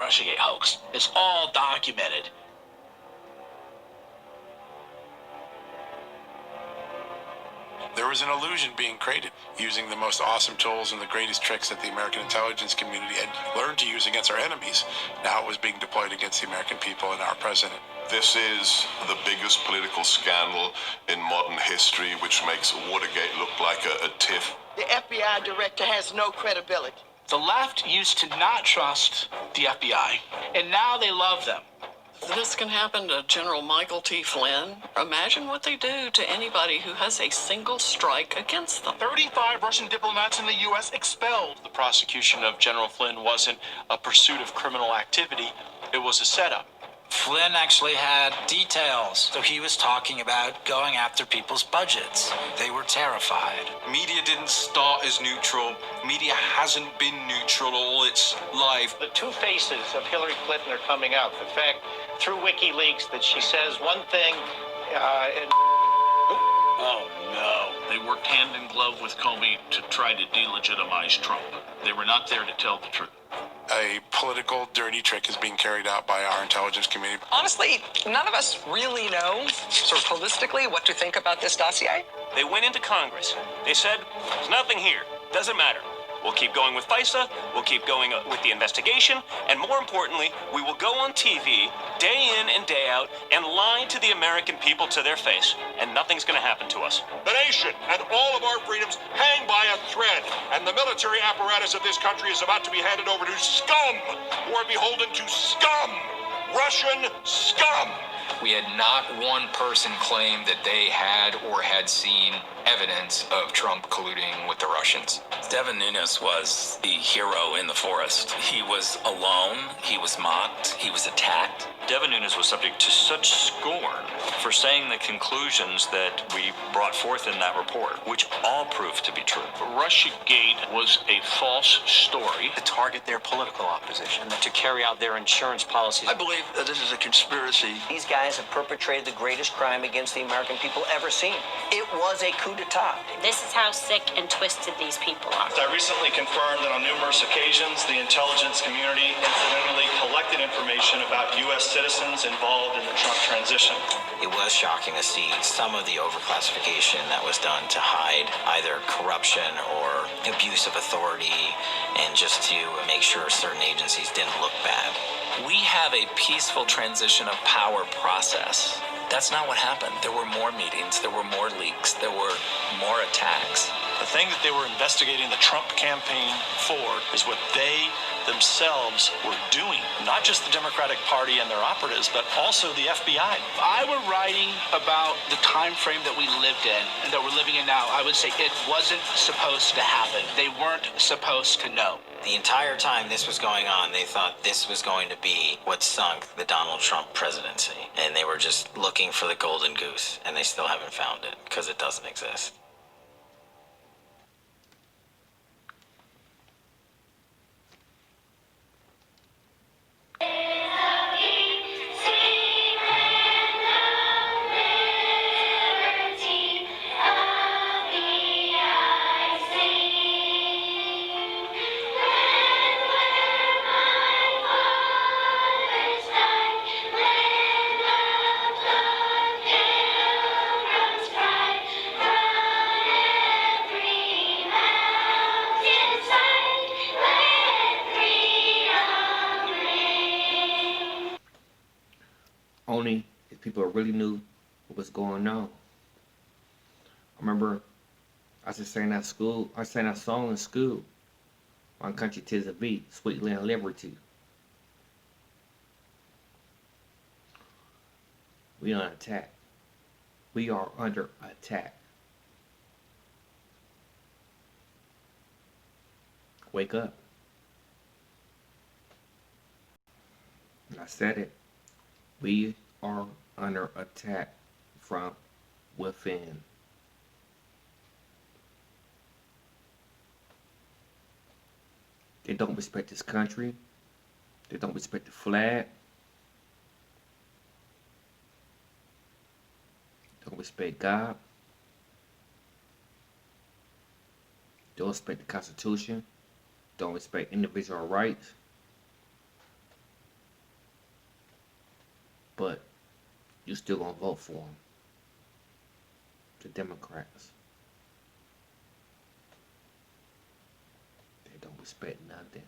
Russiagate hoax. It's all documented. There was an illusion being created using the most awesome tools and the greatest tricks that the American intelligence community had learned to use against our enemies. Now it was being deployed against the American people and our president. This is the biggest political scandal in modern history, which makes Watergate look like a tiff. The FBI director has no credibility. The left used to not trust the FBI, and now they love them. If this can happen to General Michael T. Flynn, imagine what they do to anybody who has a single strike against them. 35 Russian diplomats in the U.S. expelled. The prosecution of General Flynn wasn't a pursuit of criminal activity, it was a setup. Flynn actually had details. So he was talking about going after people's budgets. They were terrified. Media didn't start as neutral. Media hasn't been neutral all its life. The two faces of Hillary Clinton are coming out. The fact through WikiLeaks that she says one thing and Oh no. They worked hand in glove with Comey to try to delegitimize Trump. They were not there to tell the truth. A political dirty trick is being carried out by our intelligence community. Honestly, none of us really know, sort of holistically, what to think about this dossier. They went into Congress. They said, there's nothing here. Doesn't matter. We'll keep going with FISA, we'll keep going with the investigation, and more importantly, we will go on TV day in and day out and lie to the American people to their face, and nothing's going to happen to us. The nation and all of our freedoms hang by a thread, and the military apparatus of this country is about to be handed over to scum who are beholden to scum, Russian scum. We had not one person claim that they had or had seen evidence of Trump colluding with the Russians. Devin Nunes was the hero in the forest. He was alone, he was mocked, he was attacked. Devin Nunes was subject to such scorn for saying the conclusions that we brought forth in that report, which all proved to be true. Russiagate was a false story. to target their political opposition, to carry out their insurance policies. I believe that this is a conspiracy. These guys have perpetrated the greatest crime against the American people ever seen. It was a coup d'etat. This is how sick and twisted these people are. I recently confirmed that on numerous occasions, the intelligence community incidentally collected information about U.S. citizens involved in the Trump transition. It was shocking to see some of the overclassification that was done to hide either corruption or abuse of authority and just to make sure certain agencies didn't look bad. We have a peaceful transition of power process. That's not what happened. There were more meetings, there were more leaks, there were more attacks. The thing that they were investigating the Trump campaign for is what they themselves were doing. Not just the Democratic Party and their operatives, but also the FBI. If I were writing about the time frame that we lived in and that we're living in now, I would say it wasn't supposed to happen. They weren't supposed to know. The entire time this was going on, they thought this was going to be what sunk the Donald Trump presidency. And they were just looking for the golden goose, and they still haven't found it because it doesn't exist. Only if people really knew what was going on. I remember I was sang that school. I sang that song in school. My country 'tis a V, sweet land liberty. We on attack. We are under attack. Wake up. And I said it. We are under attack from within. They don't respect this country. They don't respect the flag. Don't respect God. Don't respect the Constitution. Don't respect individual rights. you still gonna vote for them. The Democrats. They don't respect nothing.